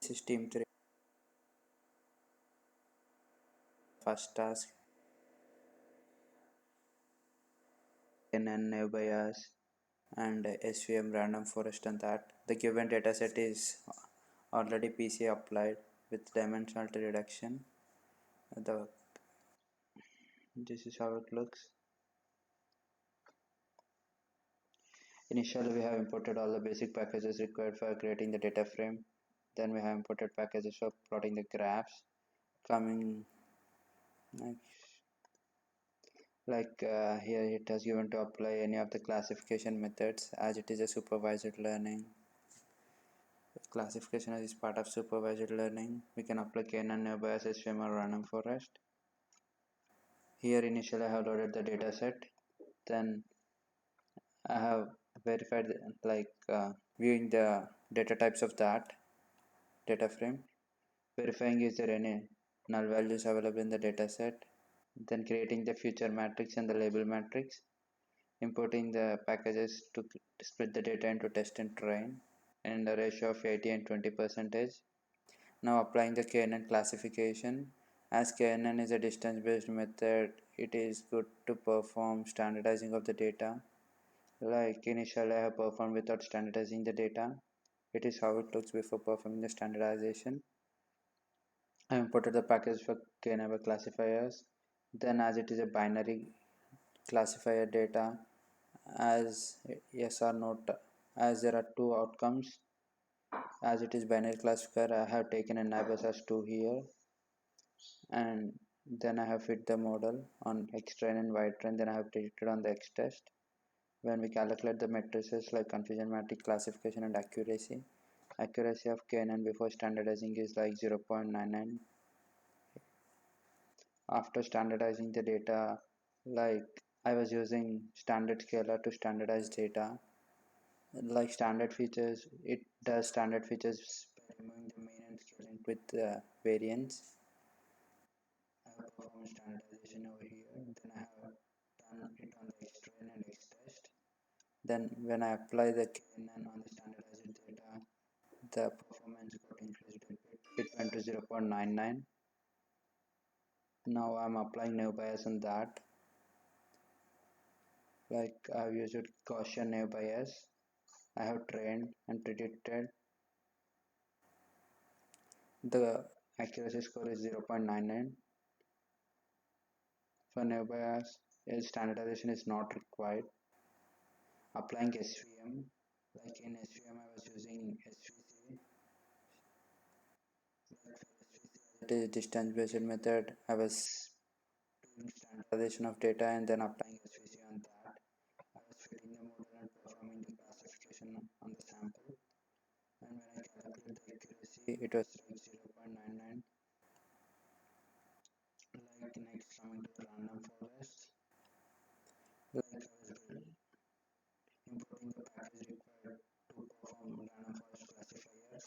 This is Team 3. First task NN bias and SVM random forest and that. The given dataset is already PC applied with dimensional reduction. The This is how it looks. Initially, we have imported all the basic packages required for creating the data frame. Then we have imported packages for plotting the graphs. Coming here, it has given to apply any of the classification methods as it is a supervised learning. Classification is part of supervised learning. We can apply KNN nearby as SVM or random forest. Here initially I have loaded the data set. Then I have verified viewing the data types of that data frame. Verifying is there any null values available in the data set. Then creating the feature matrix and the label matrix. Importing the packages to split the data into test and train and a ratio of 80 and 20%. Now applying the KNN classification. As KNN is a distance based method, it is good to perform standardizing of the data. Like initially I have performed without standardizing the data. It is how it looks before performing the standardization. I imported the package for KNN classifiers. Then as it is a binary classifier data, as yes or no, as there are two outcomes. As it is binary classifier, I have taken a neighbors as 2 here, and then I have fit the model on X train and Y train, then I have predicted on the X test. When we calculate the matrices like confusion matrix, classification and accuracy of KNN before standardizing is like 0.99. After standardizing the data, like I was using standard scaler to standardize data. Like standard features, it does standard features by removing the mean and scaling with variance. I have performed standardization over here. Then I have done it on the X train and X test. Then when I apply the KNN on the standardized data, the performance got increased a bit. It went to 0.99. Now I'm applying new bias on that. Like I've used Gaussian new bias. I have trained and predicted. The accuracy score is 0.99. For new bias, standardization is not required. Applying SVM, like in SVM I was using SVC. It is distance based method. I was doing standardization of data and then applying SVC on that. I was fitting the model and performing the classification on the sample. And when I calculate the accuracy, it was like 0.99. Like next coming to the random forest. Like I was importing the package required to perform random forest classifier.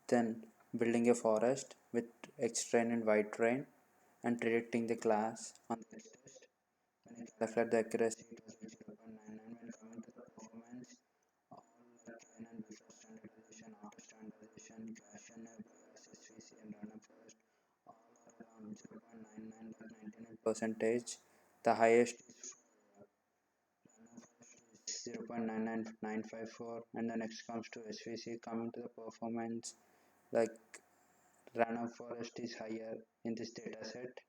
Then building a forest with X train and Y train and predicting the class on the X test. When I calculate the accuracy, it was like 0.99. When coming to the performance, all like KNN before standardization, after standardization, Gaussian bias, SVC, and random forest, all are around 0.99, like 99%. The highest is for random forest is 0.99954, and the next comes to SVC. Coming to the performance, like random forest is higher in this data set.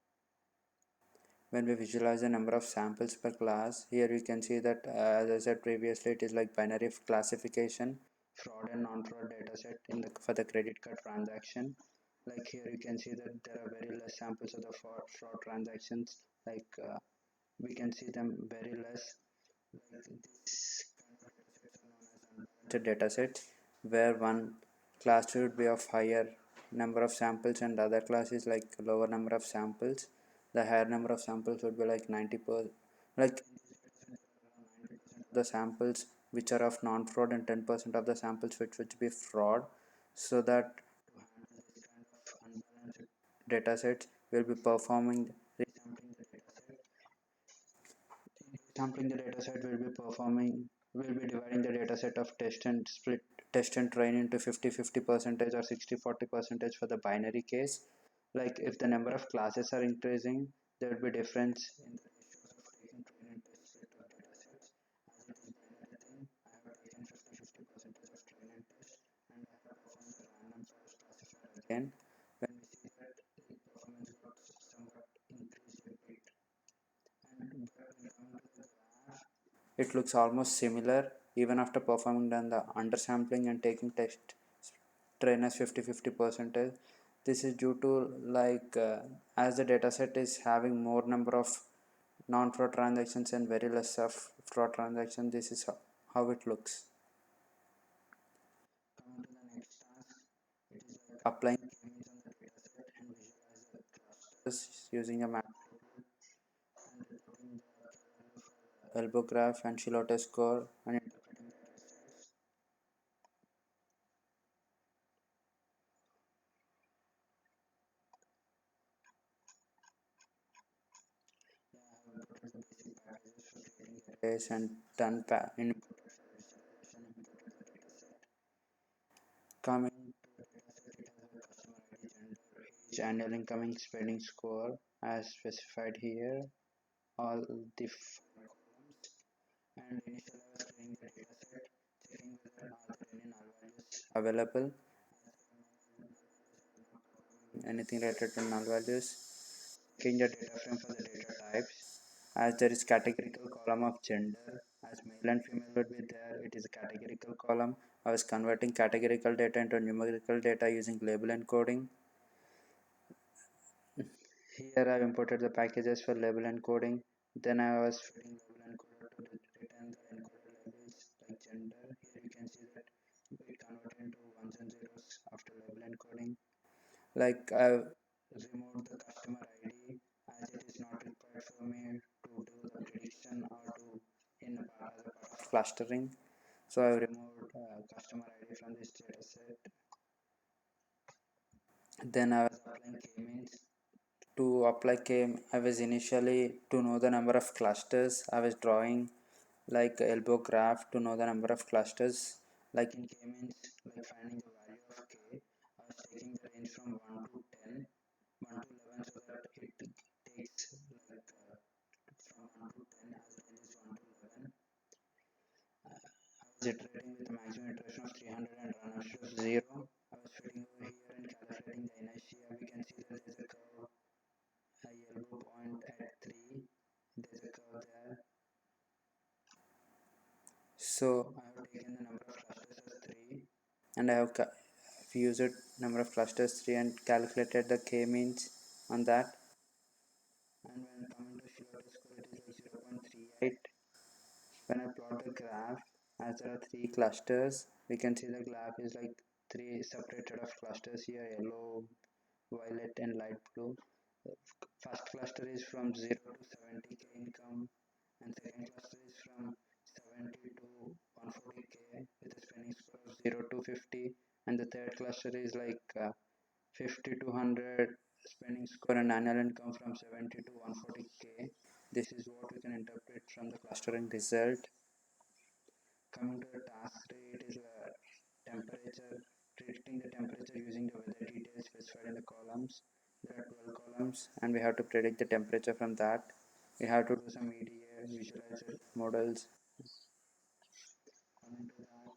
When we visualize the number of samples per class, here we can see that as I said previously, it is like binary classification, fraud and non-fraud dataset for the credit card transaction. Like here you can see that there are very less samples of the fraud transactions. Like we can see them very less. Like this kind of dataset where one class should be of higher number of samples and other class is like lower number of samples. The higher number of samples would be like 90%, like the samples which are of non-fraud and 10% of the samples which would be fraud, so that to handle this kind of unbalanced data sets will be performing resampling the data set. Sampling the data set will be dividing the data set of test and split test and train into 50-50 percentage or 60-40 percentage for the binary case. Like if the number of classes are increasing, there will be difference in the ratios of taking train and test set of data sets. As it is binary thing, I have taken 50-50 percentage of train and test, and I have performed the random forest classifier again. When we see that the performance got somewhat increased a bit, and but when coming to the graph, it looks almost similar even after performing done the undersampling and taking test train as 50-50 percentage. This is due to like as the dataset is having more number of non-fraud transactions and very less of fraud transactions. This is how it looks. Coming to the next task, it is like applying k-means on the dataset and visualize the clusters using a matplotlib and reporting the k-value for the elbow graph and Shillota score and interpreting the results. Yeah, I have imported the basic packages for creating arrays and done imported for visualization, imported the dataset. Coming to the dataset, it has a customer ID, gender, age, annual incoming spending score as specified here, all the 5 columns. And initially I was creating the dataset, checking whether are there any null values available. As there are no null values, I was not performing anything related to null values. Checking the data frame for the data types. As there is categorical column of gender, as male and female would be there, it is a categorical column. I was converting categorical data into numerical data using label encoding. Here I have imported the packages for label encoding. Then I was feeding label encoder to return the encoded labels like gender. Here you can see that it converted into ones and zeros after label encoding. Like I've removed the customer ID as it is not required for me to do the prediction or to in a part, as a part of clustering. So I've removed customer ID from this dataset. Then I was applying k-means. To apply k, I was initially to know the number of clusters. I was drawing like elbow graph to know the number of clusters. Like in k-means, like finding the value of k, I was taking the range from 1 to 10, 1 to 11, so that it takes like from 1 to 10 as range is 1 to 11. I was iterating with a maximum iteration of 300 and run of 0. I was fitting over here and calculating the inertia. We can see that there's a curve, a elbow point at 3. There's a curve there. So I have taken the number of clusters as 3 and I have used number of clusters 3 and calculated the k-means on that. And when coming to Shillota score, it is like 0.38. When I plot the graph, as there are 3 clusters, we can see the graph is like 3 separated of clusters here, yellow, violet and light blue. First cluster is from 0 to 70k income, and second cluster is from 70 to 140k with a spending score of 0 to 50, and the third cluster is like 50 to 100 spending score and annual income from 70 to 140k. This is what we can interpret from the clustering result. Coming to the task 3, it is a temperature, predicting the temperature using the weather details specified in the columns. There are 12 columns and we have to predict the temperature from that. We have to do some EDA, visualizer models. Coming to that,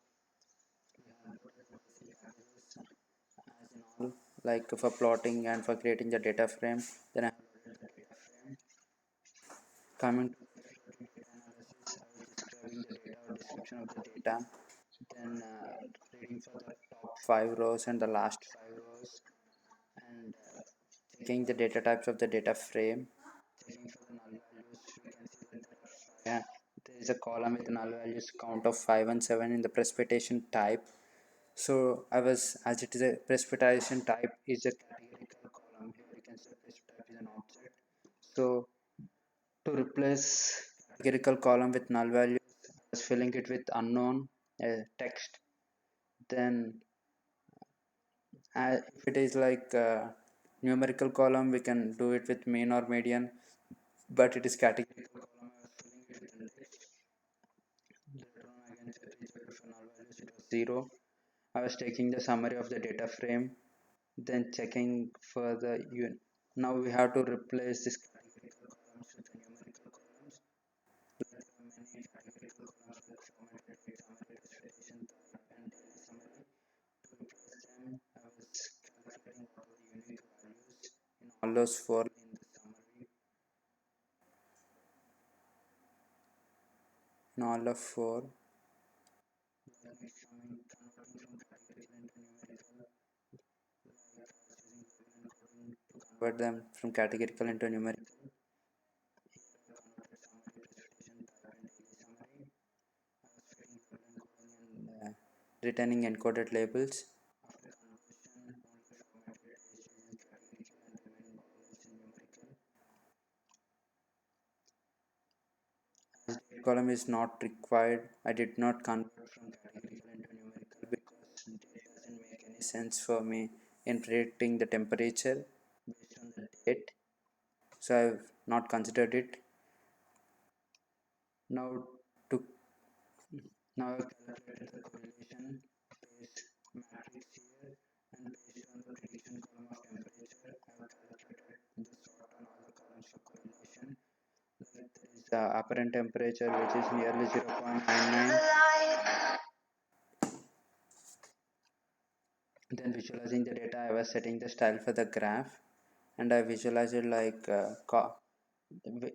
we have imported the basic packages as in all, like for plotting and for creating the data frame. Then I have loaded the data frame. Coming to the explorative data analysis, I was describing the data or description of the data. Then reading for the top 5 rows and the last 5 rows, and checking the data types of the data frame. Checking for the null values, we can see that there is a column with null values count of 5 and 7 in the precipitation type. So I was, as it is a precipitation type is a categorical column. Here you can see precipitation type is an object. So to replace categorical column with null values, I was filling it with unknown text. Then if it is like numerical column, we can do it with mean or median, but it is categorical column, I was filling it with the text. Later on again check rejected for null values, it was 0. I was taking the summary of the data frame, then checking for the now we have to replace this categorical columns with the numerical columns. Like there are many categorical columns like formatted date, summary, precipitation type, and daily summary. To replace them, I was calculating what are the unique values in all those four in the summary. In all of four, like converting from categorical into numerical, like I was using label and coding to convert them from categorical into numerical. Here I converted summary, precipitation type, and daily summary. I was fitting label and coding and returning encoded labels. After conversion, only formatted days using categorical and remaining values in numerical. As date column is not required, I did not convert from categorical into numerical because date doesn't make any sense for me in predicting the temperature based on the date. So I've not considered it. Now to now I've calculated the correlation based matrix here, and based on the prediction column of temperature, I've calculated the sort on all the columns for correlation. Like there is the apparent temperature which is nearly 0.99. Then visualizing the data, I was setting the style for the graph, and I visualized it like I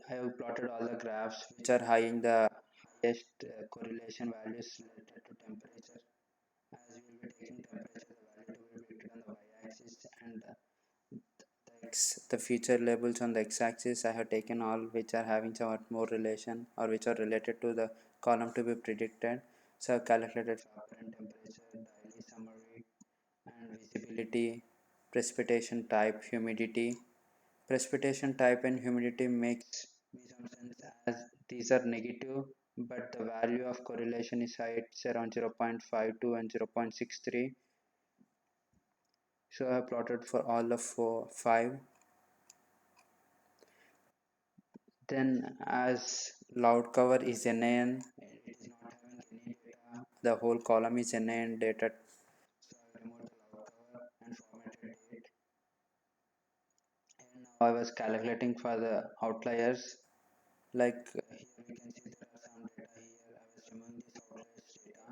have plotted all the graphs which are high in the highest correlation values related to temperature. As we will be taking temperature, the value to be predicted on the y-axis, and the feature labels on the x-axis. I have taken all which are having somewhat more relation or which are related to the column to be predicted. So I have calculated for apparent temperature, daily summary, and visibility, precipitation type, humidity. Precipitation type and humidity makes me some sense as these are negative, but the value of correlation is high, it's around 0.52 and 0.63. So I have plotted for all of five. Then as loud cover is NaN, it is not having any data. The whole column is NaN data. So I removed the loud cover and formatted date. And now I was calculating for the outliers. Like here we can see there are some data here. I was removing this outliers data.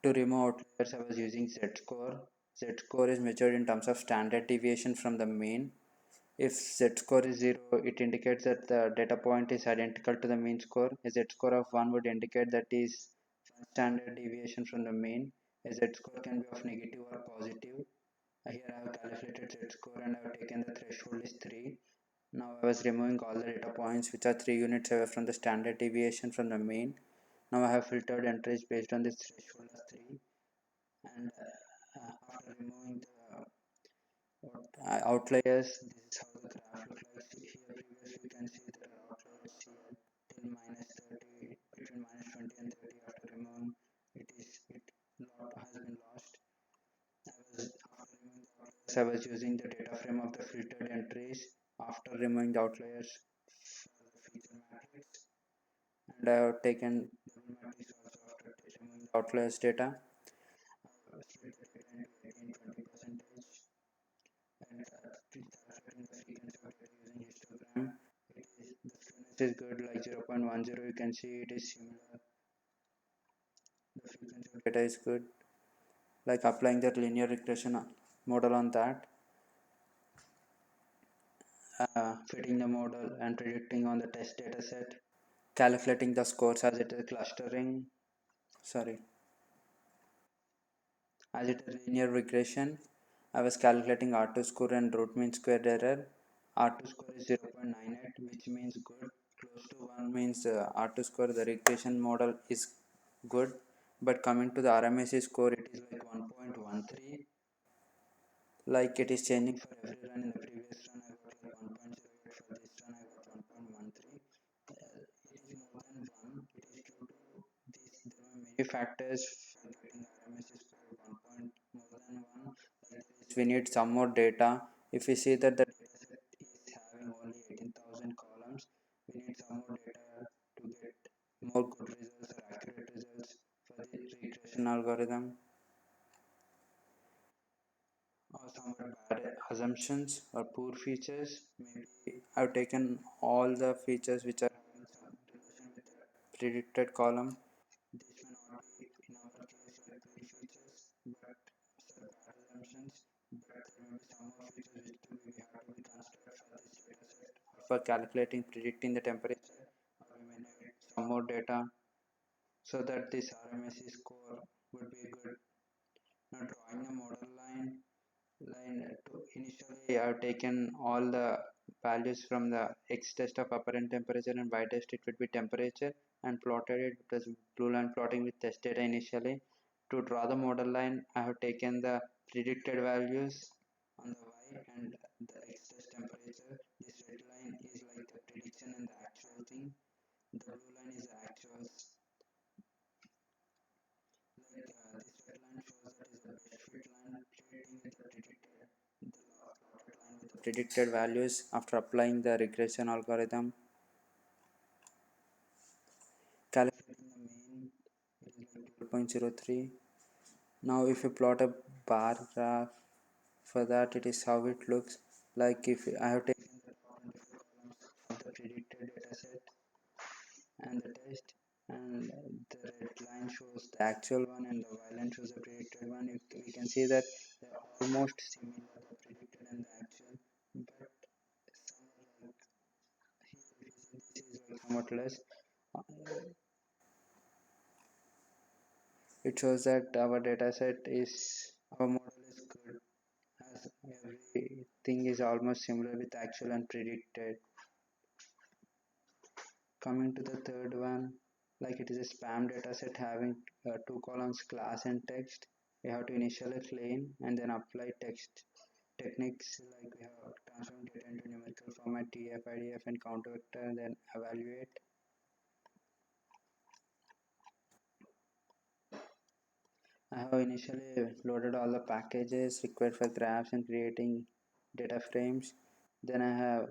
To remove outliers, I was using z-score. Z-score is measured in terms of standard deviation from the mean. If z-score is 0, it indicates that the data point is identical to the mean score. A z-score of 1 would indicate that is one standard deviation from the mean. A z-score can be of negative or positive. Here I have calculated z-score and I have taken the threshold is 3. Now I was removing all the data points which are 3 units away from the standard deviation from the mean. Now I have filtered entries based on this threshold as 3, and after removing the outliers, this is how the graph looks like. See here previously you can see there are outliers here till minus 30, between minus 20 and 30. After removing it lot has been lost. After removing the outliers, I was using the data frame of the filtered entries after removing the outliers for the feature matrix, and I have taken double matrix also after removing the outliers data. I split the data into 18, 20 percentage, and calculating the frequency of data using histogram. The skewness is good, like 0.10. You can see it is similar. The frequency of data is good. Like applying that linear regression model on that, fitting the model and predicting on the test data set, calculating the scores as it is clustering. Sorry, as it is linear regression, I was calculating R2 score and root mean squared error. R2 score is 0.98, which means good. Close to 1 means R2 score, the regression model is good. But coming to the RMSE score, it is like 1.13. Like it is changing for every run. In the previous run, I got like 1.08. For this run, I got 1.13. It is more than 1. It is due to this. There are many factors for getting RMSE score more than 1. Like we need some more data. If we see that the data set is having only 18,000 columns, we need some more data to get more good results or accurate results for the regression algorithm. somewhat bad assumptions or poor features. Maybe I've taken all the features which are having some relation with the predicted column. This may not be in our case like poor features, but some bad assumptions. But there may be some more features which we have to be considered for this data set or for calculating, predicting the temperature, or we may need some more data so that this RMSE score would be good. Now drawing a model line to initially I've taken all the values from the x test of apparent temperature and y test it would be temperature and plotted it as blue line plotting with test data initially. To draw the model line I have taken the predicted values on the y and the x test temperature. This red line is like the prediction and the actual thing. The blue line is the actuals. Like this red line shows that is the best fit line predicting with the predicted, the plotted line with the predicted values after applying the regression algorithm. Calculating the mean, it is like 12.03. Now if you plot a bar graph for that, it is how it looks. Like if I have taken the top 24 columns of the predicted dataset and the test, and the red line shows the actual one and the y line shows the predicted one. We can see that they're almost similar, the predicted and the actual, but some are like here if you see this is like somewhat less. It shows that our dataset is our model is good as everything is almost similar with actual and predicted. Coming to the third one, like it is a spam dataset having two columns class and text. We have to initially clean and then apply text techniques like we have transform data into numerical format TF, IDF and count vector and then evaluate. I have initially loaded all the packages required for graphs and creating data frames. Then I have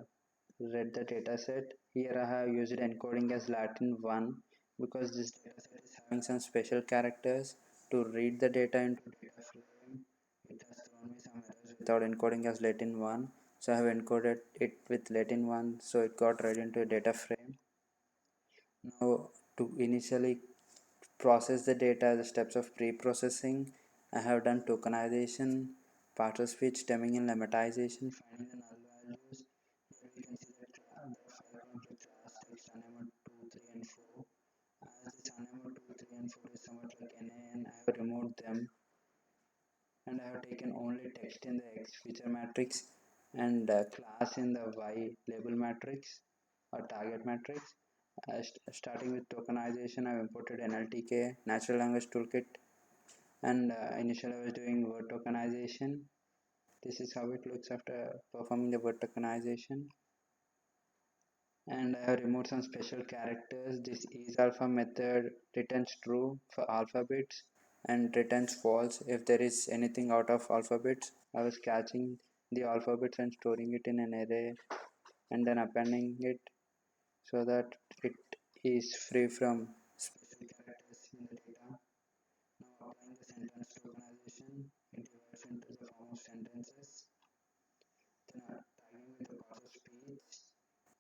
read the dataset. Here I have used encoding as Latin 1 because this dataset is having some special characters. To read the data into data frame, it has thrown me some errors without encoding as Latin 1. So I have encoded it with Latin 1 so it got read into a data frame. Now to initially process the data, the steps of pre-processing, I have done tokenization, partial speech, stemming and lemmatization, finding the null values. Here we can see that there are 5 columns with class text animal 2, 3 and 4. As this animal 2, 3 and 4 is somewhat like NaN, I have removed them and I have taken only text in the X feature matrix and class in the Y label matrix or target matrix. Starting with tokenization, I've imported NLTK, Natural Language Toolkit, and initially I was doing word tokenization. This is how it looks after performing the word tokenization. And I have removed some special characters. This is alpha method returns true for alphabets and returns false if there is anything out of alphabets. I was catching the alphabets and storing it in an array and then appending it so that it is free from special characters in the data. Now applying the sentence tokenization, it divides into the form of sentences. Then tagging with the parts of speech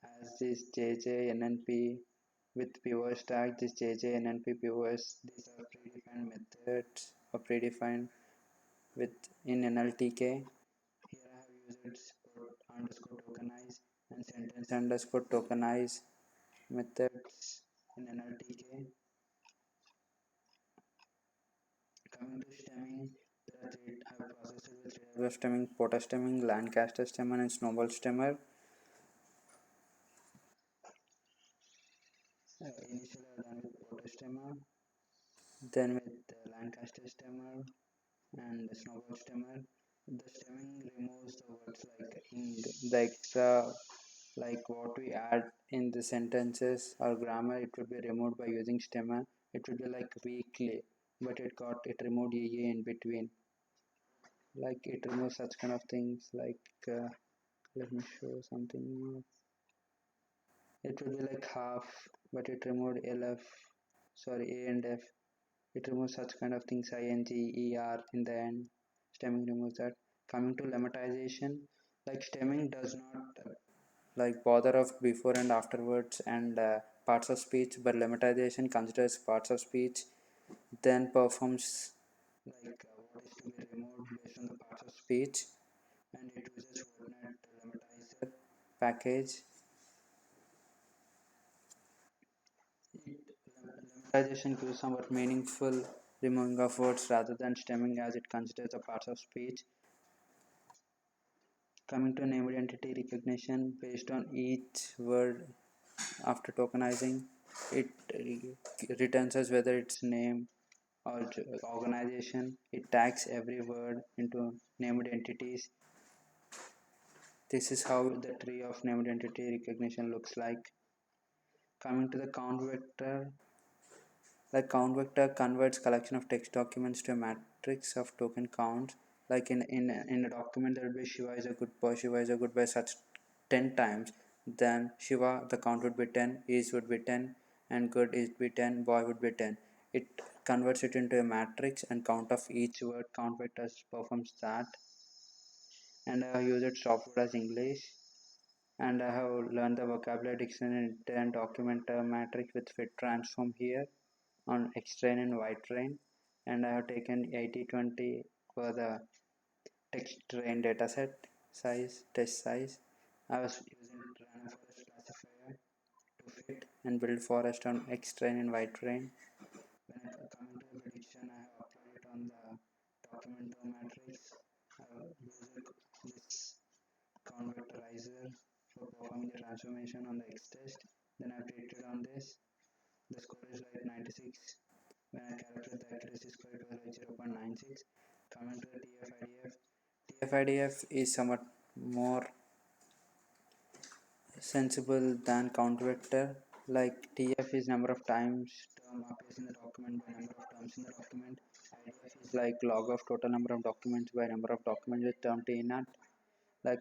as this JJNNP with POS tag, this JJNNP POS, these are predefined methods or predefined with in NLTK. Here I have used support underscore tokenize and sentence underscore tokenize methods in NLTK. Coming to stemming, there are three I have processed with three types of stemming: Porter stemming, Lancaster stemmer, and Snowball stemmer. Initially, I done with Porter stemmer, then with Lancaster stemmer and the Snowball stemmer. The stemming removes the words like ing, the extra like what we add in the sentences or grammar. It would be removed by using stemmer. It would be like weakly, but it removed EA in between. Like it removes such kind of things like let me show something more. It would be like half, but it removed LF, sorry, A and F. It removes such kind of things, ING, ER in the end. Stemming removes that. Coming to lemmatization, like stemming does not like bother of before and afterwards and parts of speech, but lemmatization considers parts of speech, then performs what is to be removed based on the parts of speech, and it uses WordNet lemmatizer package. Lemmatization gives somewhat meaningful removing of words rather than stemming as it considers the parts of speech. Coming to named entity recognition based on each word after tokenizing, it returns us whether it's name or organization. It tags every word into named entities. This is how the tree of named entity recognition looks like. Coming to the count vector, the count vector converts collection of text documents to a matrix of token counts. Like in a document, there will be Shiva is a good boy, Shiva is a good boy, such 10 times. Then Shiva, the count would be 10, is would be 10, and good is be 10, boy would be 10. It converts it into a matrix and count of each word. Count vectors performs that. And I have used software as English, and I have learned the vocabulary dictionary and document matrix with fit transform here on X-Train and Y-Train, and I have taken 80-20 for the text train dataset size, test size. I was using random forest classifier to fit and build forest on X-Train and Y-Train. When I come into the prediction, I have applied it on the document matrix. I have used this converterizer for performing the transformation on the X test. Then I predicted on this. The score is like 96. When I calculate the accuracy score, it was like 0.96. Coming to the TF-IDF, TF-IDF is somewhat more sensible than count vector. Like TF is number of times term appears in the document by number of terms in the document. IDF is like log of total number of documents by number of documents with term T naught. Like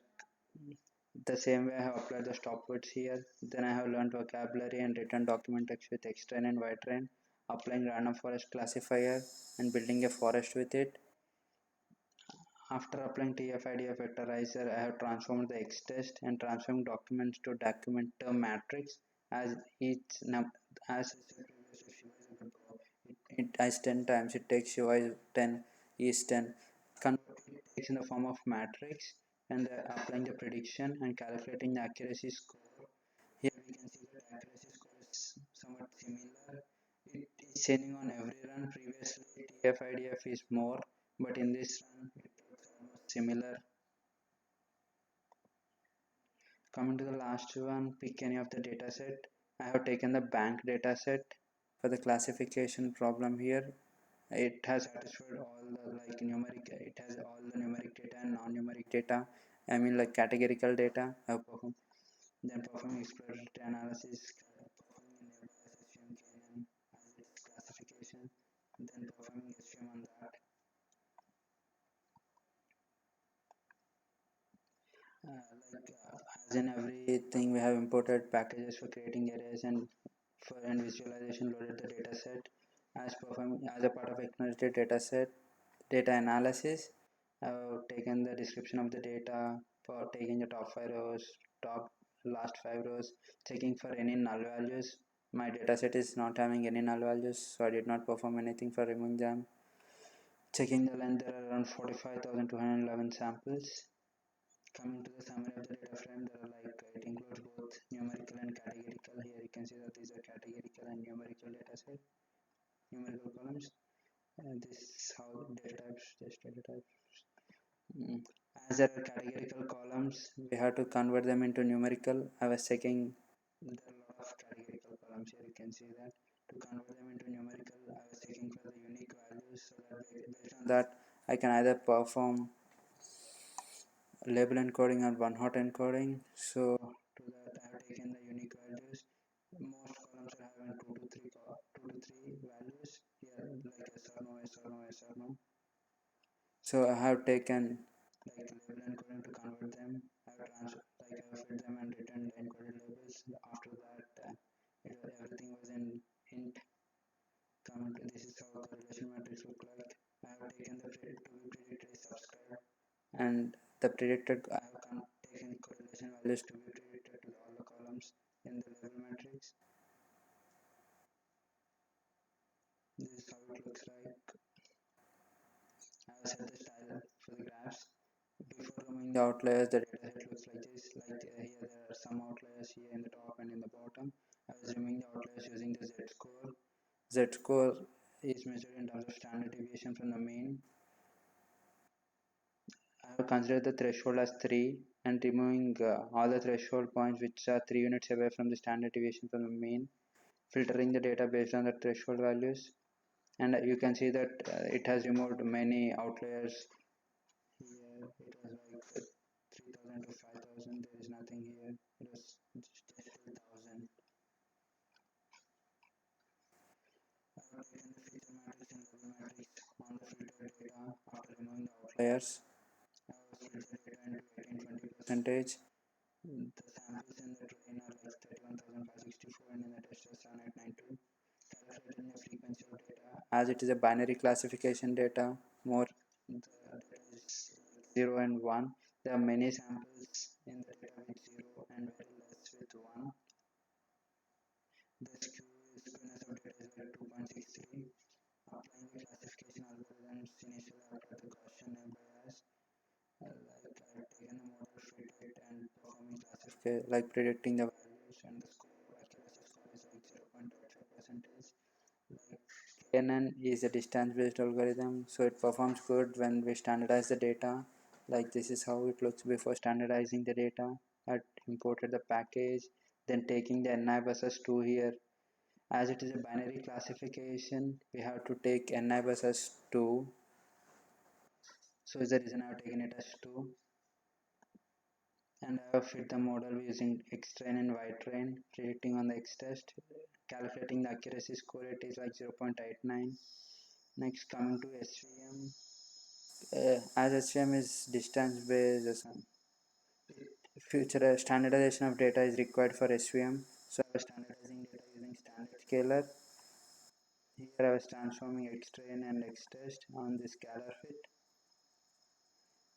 the same way I have applied the stop words here. Then I have learned vocabulary and written document text with X-Train and Y-Train, applying random forest classifier and building a forest with it. After applying TF-IDF vectorizer, I have transformed the X-test and transformed documents to document term matrix as each as it as 10 times. It takes Shiva is 10, is 10. Convert it takes in the form of matrix and applying the prediction and calculating the accuracy score. Here we can see that the accuracy score is somewhat similar. It is changing on every run. Previously, TF-IDF is more, but in this run, it looks almost similar. Coming to the last one, pick any of the dataset. I have taken the bank dataset for the classification problem here. It has satisfied all the like numeric, it has all the numeric data and non-numeric data. I mean like categorical data. I have performed, then performing exploratory analysis, performing a nearby SVM KNN as its classification, then performing SVM on that. As in everything, we have imported packages for creating arrays and for and visualization loaded the dataset as performing as a part of acknowledged dataset data analysis. I've taken the description of the data for taking the top 5 rows, top last 5 rows, checking for any null values. My dataset is not having any null values, so I did not perform anything for removing them. Checking the length, there are around 45,211 samples. Coming to the summary of the data frame, there are it includes both numerical and categorical. Here you can see that these are categorical and numerical data set, numerical columns. This is how data types. As there are categorical columns, we have to convert them into numerical. I was checking, there are a lot of categorical columns here. You can see that to convert them into numerical, I was checking for the unique values so that based on that, I can either perform label encoding or one hot encoding. So to that I have taken the unique values. Most columns are having 2 to 3 values here, like yes or no, yes or no, yes or no. So I have taken label encoding to convert them. I have I have filled them and written the encoded labels. After that everything was in int. Comment, this is how correlation matrix look like. I have taken the to be predicted is subscribed and the predicted I have taken correlation values to be predicted to all the columns in the label matrix. This is how it looks like. I have set the style for the graphs. Before removing the outliers, the dataset looks like this. Here there are some outliers here in the top and in the bottom. I was removing the outliers using the z-score. Z-score is measured in terms of standard deviation from the mean. I have considered the threshold as 3 and removing all the threshold points which are 3 units away from the standard deviation from the mean, filtering the data based on the threshold values. And you can see that it has removed many outliers. Here it was like 3000 to 5000, there is nothing here, it was just 2000. I have taken the feature matrix and level matrix on the filtered data after removing the outliers. I have split the data into 18-20 percentage. The samples in the train are like 31,564 and in the test are 7892. Calculating the frequency of data. As it is a binary classification data, more the data is 0 and 1. There are many samples in the data with 0 and very less with 1. The skewness of data is like 2.63. Applying the classification algorithms initially after the Gaussian bias. Like I've taken the model, fit it, and performing classification, like predicting the values, and the score accuracy score is like 0.85 percentage. Like KNN is a distance based algorithm, so it performs good when we standardize the data. Like this is how it looks before standardizing the data. I imported the package, then taking the NI versus 2 here. As it is a binary classification, we have to take NI versus 2. So is the reason I have taken it as 2. And I have fit the model using X-train and Y-train, predicting on the X-test. Calculating the accuracy score, it is like 0.89. Next, coming to SVM. As SVM is distance based, future standardization of data is required for SVM. So I was standardizing data using standard scalar. Here I was transforming X-train and X-test on the scalar fit.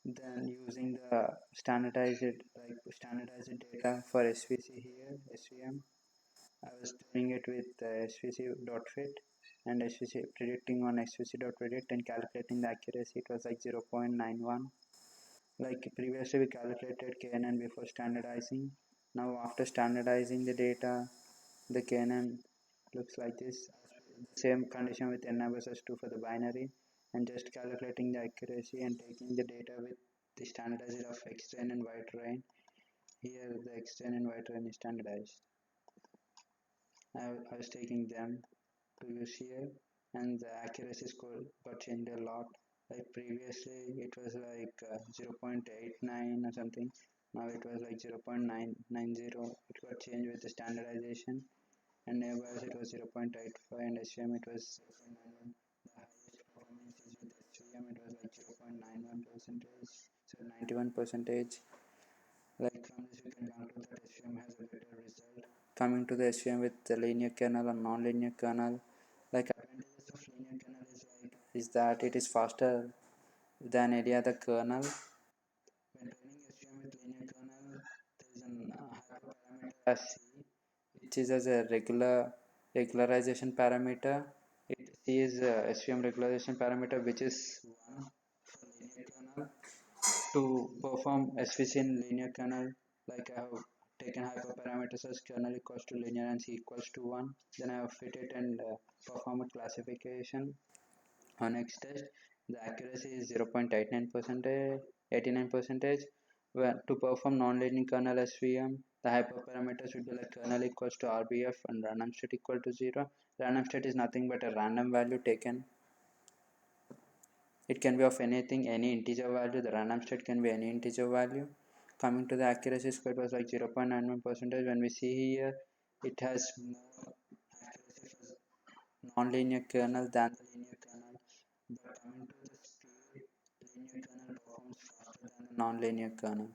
Then using the standardized data for SVC here, SVM. I was doing it with svc.fit and svc predicting on svc.predict and calculating the accuracy. It was like 0.91. Like previously we calculated KNN before standardizing. Now after standardizing the data, the KNN looks like this. Same condition with N versus 2 for the binary, and just calculating the accuracy and taking the data with the standardized of X-train and Y-train. Here the X-train and Y-train is standardized. I was taking them to use here, and the accuracy score got changed a lot. Like previously it was like 0.89 or something. Now it was like 0.990. It got changed with the standardization, and nearby it was 0.85, and SVM it was 0.91. The highest performance is with SVM, it was like 0.91 percentage, so 91 percentage. Like from this we can conclude that SVM has a better result. Coming to the SVM with the linear kernel and non-linear kernel, like advantages of linear kernel is that it is faster than any other kernel. When training SVM with linear kernel, there is an hyperparameter as C, which is as a regularization parameter. C is SVM regularization parameter, which is 1 for linear kernel. To perform SVC in linear kernel, like I have taken hyperparameters as kernel equals to linear and C equals to 1. Then I have fit it and perform a classification on X test. The accuracy is 0.89 percentage, 89 percentage. When to perform non-linear kernel SVM, the hyperparameters should be like kernel equals to RBF and random state equal to 0. Random state is nothing but a random value taken. It can be of anything, any integer value. The random state can be any integer value. Coming to the accuracy score, it was like 0.91 percentage. When we see here, it has more accuracy for non-linear kernel than the linear kernel. But coming to the speed, linear kernel performs faster than the non-linear kernel.